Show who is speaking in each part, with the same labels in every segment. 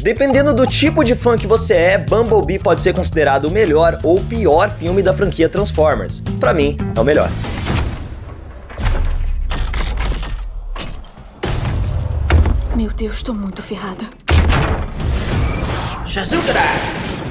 Speaker 1: Dependendo do tipo de fã que você é, Bumblebee pode ser considerado o melhor ou o pior filme da franquia Transformers. Pra mim, é o melhor.
Speaker 2: Meu Deus, tô muito ferrada.
Speaker 1: Shazukara!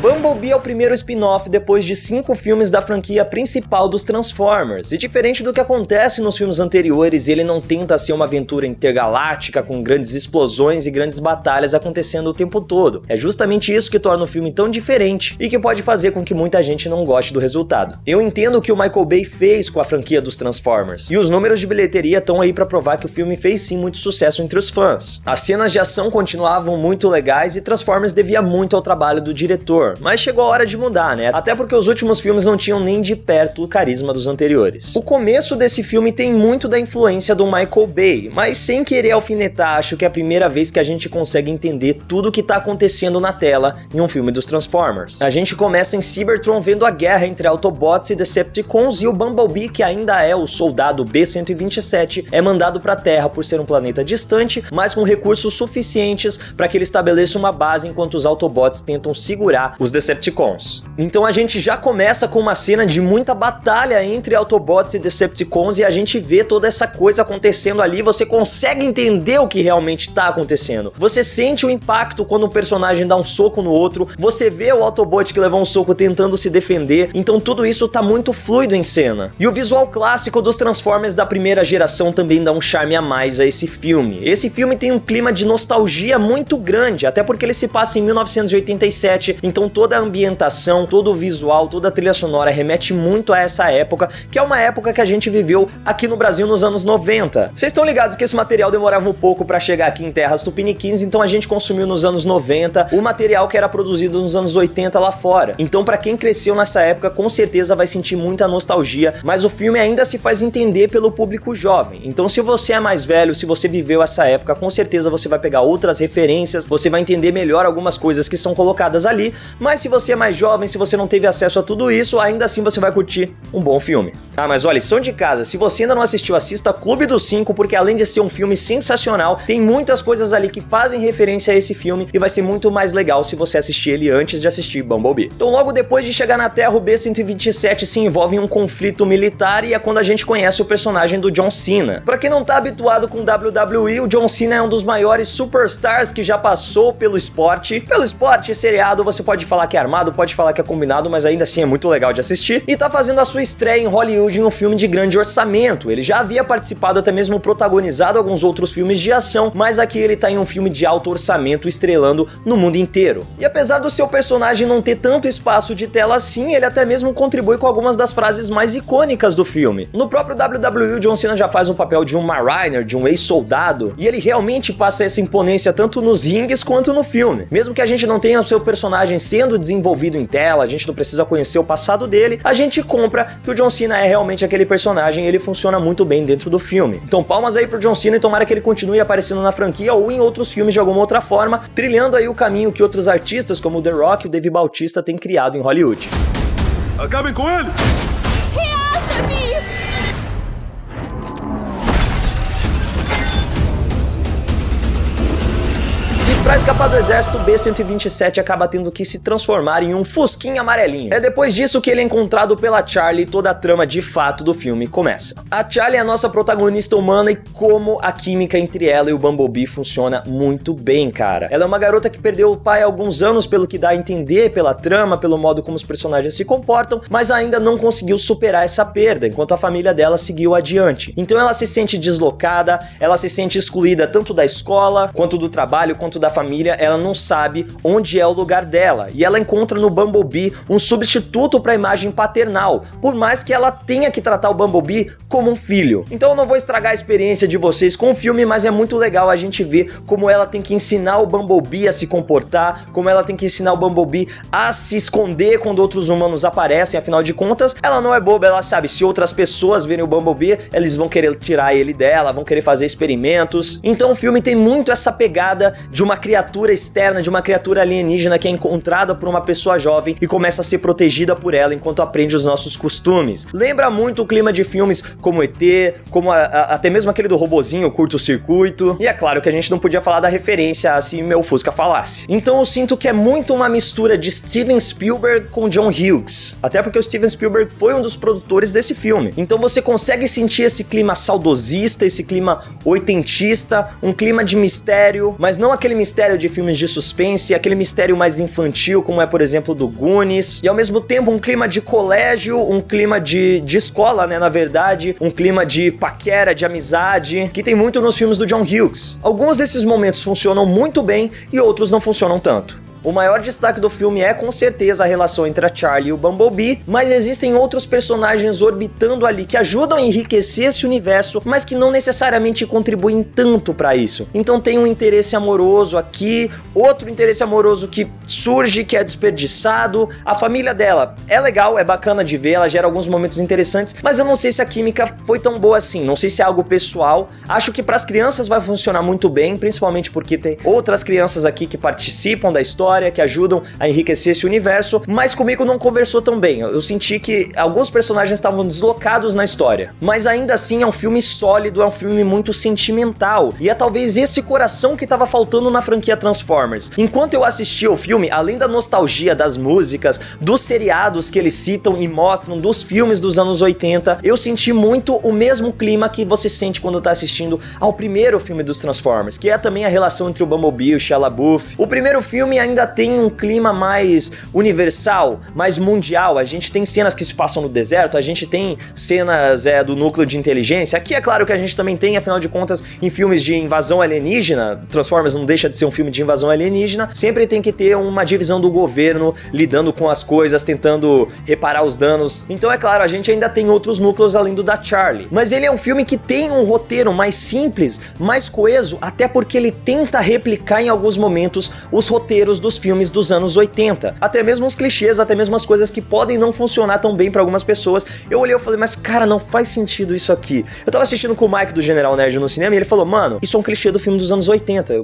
Speaker 1: Bumblebee é o primeiro spin-off depois de 5 filmes da franquia principal dos Transformers, e diferente do que acontece nos filmes anteriores, ele não tenta ser uma aventura intergaláctica com grandes explosões e grandes batalhas acontecendo o tempo todo. É justamente isso que torna o filme tão diferente e que pode fazer com que muita gente não goste do resultado. Eu entendo o que o Michael Bay fez com a franquia dos Transformers, e os números de bilheteria estão aí pra provar que o filme fez sim muito sucesso entre os fãs. As cenas de ação continuavam muito legais e Transformers devia muito ao trabalho do diretor, mas chegou a hora de mudar, né? Até porque os últimos filmes não tinham nem de perto o carisma dos anteriores. O começo desse filme tem muito da influência do Michael Bay, mas sem querer alfinetar, acho que é a primeira vez que a gente consegue entender tudo o que tá acontecendo na tela em um filme dos Transformers. A gente começa em Cybertron vendo a guerra entre Autobots e Decepticons, e o Bumblebee, que ainda é o soldado B-127, é mandado pra Terra por ser um planeta distante, mas com recursos suficientes para que ele estabeleça uma base enquanto os Autobots tentam segurar os Decepticons. Então a gente já começa com uma cena de muita batalha entre Autobots e Decepticons, e a gente vê toda essa coisa acontecendo ali, você consegue entender o que realmente tá acontecendo. Você sente o impacto quando um personagem dá um soco no outro, você vê o Autobot que levou um soco tentando se defender, então tudo isso tá muito fluido em cena. E o visual clássico dos Transformers da primeira geração também dá um charme a mais a esse filme. Esse filme tem um clima de nostalgia muito grande, até porque ele se passa em 1987, então toda a ambientação, todo o visual, toda a trilha sonora remete muito a essa época, que é uma época que a gente viveu aqui no Brasil nos anos 90. Vocês estão ligados que esse material demorava um pouco pra chegar aqui em terras tupiniquins, então a gente consumiu nos anos 90 o material que era produzido nos anos 80 lá fora. Então pra quem cresceu nessa época, com certeza vai sentir muita nostalgia, mas o filme ainda se faz entender pelo público jovem. Então se você é mais velho, se você viveu essa época, com certeza você vai pegar outras referências, você vai entender melhor algumas coisas que são colocadas ali, mas se você é mais jovem, se você não teve acesso a tudo isso, ainda assim você vai curtir um bom filme. Ah, mas olha, lição de casa, se você ainda não assistiu, assista Clube dos 5, porque além de ser um filme sensacional, tem muitas coisas ali que fazem referência a esse filme e vai ser muito mais legal se você assistir ele antes de assistir Bumblebee. Então logo depois de chegar na Terra, o B-127 se envolve em um conflito militar e é quando a gente conhece o personagem do John Cena. Pra quem não tá habituado com WWE, o John Cena é um dos maiores superstars que já passou pelo esporte. Pelo esporte, seriado, você pode falar que é armado, pode falar que é combinado, mas ainda assim é muito legal de assistir, e tá fazendo a sua estreia em Hollywood em um filme de grande orçamento. Ele já havia participado, até mesmo protagonizado alguns outros filmes de ação, mas aqui ele tá em um filme de alto orçamento estrelando no mundo inteiro. E apesar do seu personagem não ter tanto espaço de tela assim, ele até mesmo contribui com algumas das frases mais icônicas do filme. No próprio WWE, o John Cena já faz um papel de um Mariner, de um ex-soldado, e ele realmente passa essa imponência tanto nos rings quanto no filme. Mesmo que a gente não tenha o seu personagem sendo desenvolvido em tela, a gente não precisa conhecer o passado dele, a gente compra que o John Cena é realmente aquele personagem e ele funciona muito bem dentro do filme. Então palmas aí pro John Cena e tomara que ele continue aparecendo na franquia ou em outros filmes de alguma outra forma, trilhando aí o caminho que outros artistas como o The Rock e o Dave Bautista têm criado em Hollywood.
Speaker 3: Acabem com ele!
Speaker 2: Reaja-me!
Speaker 1: Pra escapar do exército, o B-127 acaba tendo que se transformar em um fusquinha amarelinho. É depois disso que ele é encontrado pela Charlie e toda a trama de fato do filme começa. A Charlie é a nossa protagonista humana e como a química entre ela e o Bumblebee funciona muito bem, cara. Ela é uma garota que perdeu o pai há alguns anos, pelo que dá a entender pela trama, pelo modo como os personagens se comportam, mas ainda não conseguiu superar essa perda, enquanto a família dela seguiu adiante. Então ela se sente deslocada, ela se sente excluída tanto da escola, quanto do trabalho, quanto da família, ela não sabe onde é o lugar dela, e ela encontra no Bumblebee um substituto para a imagem paternal, por mais que ela tenha que tratar o Bumblebee como um filho. Então eu não vou estragar a experiência de vocês com o filme, mas é muito legal a gente ver como ela tem que ensinar o Bumblebee a se comportar, como ela tem que ensinar o Bumblebee a se esconder quando outros humanos aparecem, afinal de contas, ela não é boba, ela sabe, se outras pessoas verem o Bumblebee, eles vão querer tirar ele dela, vão querer fazer experimentos. Então o filme tem muito essa pegada de uma criança criatura externa, de uma criatura alienígena que é encontrada por uma pessoa jovem e começa a ser protegida por ela enquanto aprende os nossos costumes. Lembra muito o clima de filmes como ET, como até mesmo aquele do robozinho, Curto-Circuito. E é claro que a gente não podia falar da referência a Se Meu Fusca Falasse. Então eu sinto que é muito uma mistura de Steven Spielberg com John Hughes. Até porque o Steven Spielberg foi um dos produtores desse filme. Então você consegue sentir esse clima saudosista, esse clima oitentista, um clima de mistério, mas não aquele mistério de filmes de suspense, aquele mistério mais infantil, como é, por exemplo, do Goonies. E ao mesmo tempo um clima de colégio, um clima de escola, né, na verdade, um clima de paquera, de amizade, que tem muito nos filmes do John Hughes. Alguns desses momentos funcionam muito bem e outros não funcionam tanto. O maior destaque do filme é com certeza a relação entre a Charlie e o Bumblebee, mas existem outros personagens orbitando ali que ajudam a enriquecer esse universo, mas que não necessariamente contribuem tanto pra isso. Então tem um interesse amoroso aqui, outro interesse amoroso que surge, que é desperdiçado. A família dela é legal, é bacana de ver, ela gera alguns momentos interessantes, mas eu não sei se a química foi tão boa assim, não sei se é algo pessoal. Acho que pras crianças vai funcionar muito bem, principalmente porque tem outras crianças aqui que participam da história, que ajudam a enriquecer esse universo, mas comigo não conversou tão bem. Eu senti que alguns personagens estavam deslocados na história, mas ainda assim é um filme sólido, é um filme muito sentimental, e é talvez esse coração que estava faltando na franquia Transformers. Enquanto eu assistia o filme, além da nostalgia das músicas, dos seriados que eles citam e mostram, dos filmes dos anos 80, eu senti muito o mesmo clima que você sente quando tá assistindo ao primeiro filme dos Transformers, que é também a relação entre o Bumblebee e o Shia LaBeouf. O primeiro filme ainda tem um clima mais universal, mais mundial. A gente tem cenas que se passam no deserto, a gente tem cenas do núcleo de inteligência. Aqui é claro que a gente também tem, afinal de contas, em filmes de invasão alienígena, Transformers não deixa de ser um filme de invasão alienígena, sempre tem que ter uma divisão do governo lidando com as coisas, tentando reparar os danos. Então é claro, a gente ainda tem outros núcleos além do da Charlie. Mas ele é um filme que tem um roteiro mais simples, mais coeso, até porque ele tenta replicar em alguns momentos os roteiros dos filmes dos anos 80. Até mesmo os clichês, até mesmo as coisas que podem não funcionar tão bem pra algumas pessoas. Eu olhei e falei, mas cara, não faz sentido isso aqui. Eu tava assistindo com o Mike do General Nerd no cinema e ele falou, mano, isso é um clichê do filme dos anos 80.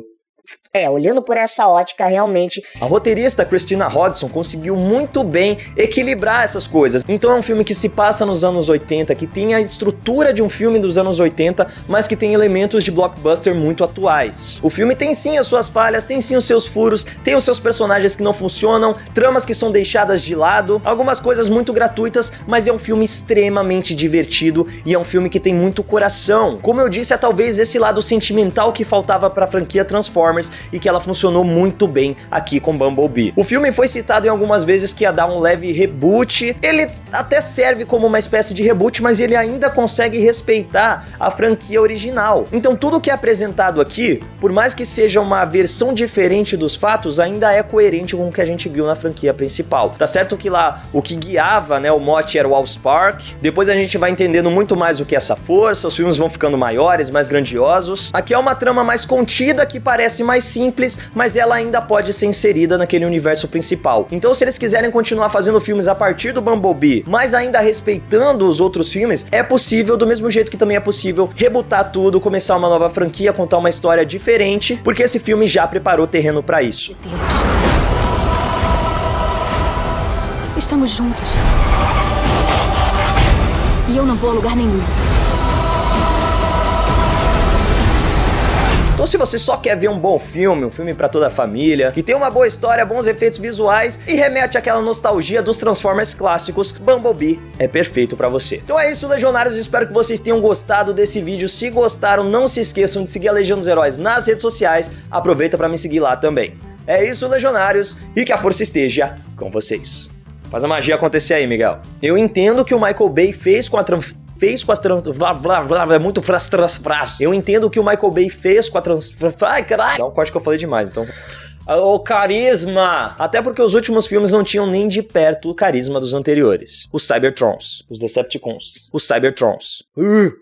Speaker 4: Olhando por essa ótica, realmente.
Speaker 1: A roteirista Christina Hodson conseguiu muito bem equilibrar essas coisas. Então é um filme que se passa nos anos 80, que tem a estrutura de um filme dos anos 80, mas que tem elementos de blockbuster muito atuais. O filme tem sim as suas falhas, tem sim os seus furos, tem os seus personagens que não funcionam, tramas que são deixadas de lado, algumas coisas muito gratuitas, mas é um filme extremamente divertido e é um filme que tem muito coração. Como eu disse, é talvez esse lado sentimental que faltava pra franquia Transformers e que ela funcionou muito bem aqui com Bumblebee. O filme foi citado em algumas vezes que ia dar um leve reboot. Ele até serve como uma espécie de reboot, mas ele ainda consegue respeitar a franquia original. Então tudo que é apresentado aqui, por mais que seja uma versão diferente dos fatos, ainda é coerente com o que a gente viu na franquia principal. Tá certo que lá o que guiava, né, o mote era o Allspark. Depois a gente vai entendendo muito mais o que é essa força, os filmes vão ficando maiores, mais grandiosos. Aqui é uma trama mais contida que parece mais simples, mas ela ainda pode ser inserida naquele universo principal. Então se eles quiserem continuar fazendo filmes a partir do Bumblebee, mas ainda respeitando os outros filmes, é possível, do mesmo jeito que também é possível rebutar tudo, começar uma nova franquia, contar uma história diferente, porque esse filme já preparou terreno pra isso.
Speaker 2: Deus. Estamos juntos. E eu não vou a lugar nenhum.
Speaker 1: Então se você só quer ver um bom filme, um filme pra toda a família, que tem uma boa história, bons efeitos visuais e remete àquela nostalgia dos Transformers clássicos, Bumblebee é perfeito pra você. Então é isso, Legionários, espero que vocês tenham gostado desse vídeo. Se gostaram, não se esqueçam de seguir a Legião dos Heróis nas redes sociais, aproveita pra me seguir lá também. É isso, Legionários, e que a força esteja com vocês. Faz a magia acontecer aí, Miguel. Eu entendo que o Michael Bay fez com as é muito frase. Eu entendo o que o Michael Bay fez com a ai, caralho. Dá um corte que eu falei demais, então. O carisma! Até porque os últimos filmes não tinham nem de perto o carisma dos anteriores. Os Cybertrons, os Decepticons, os Cybertrons.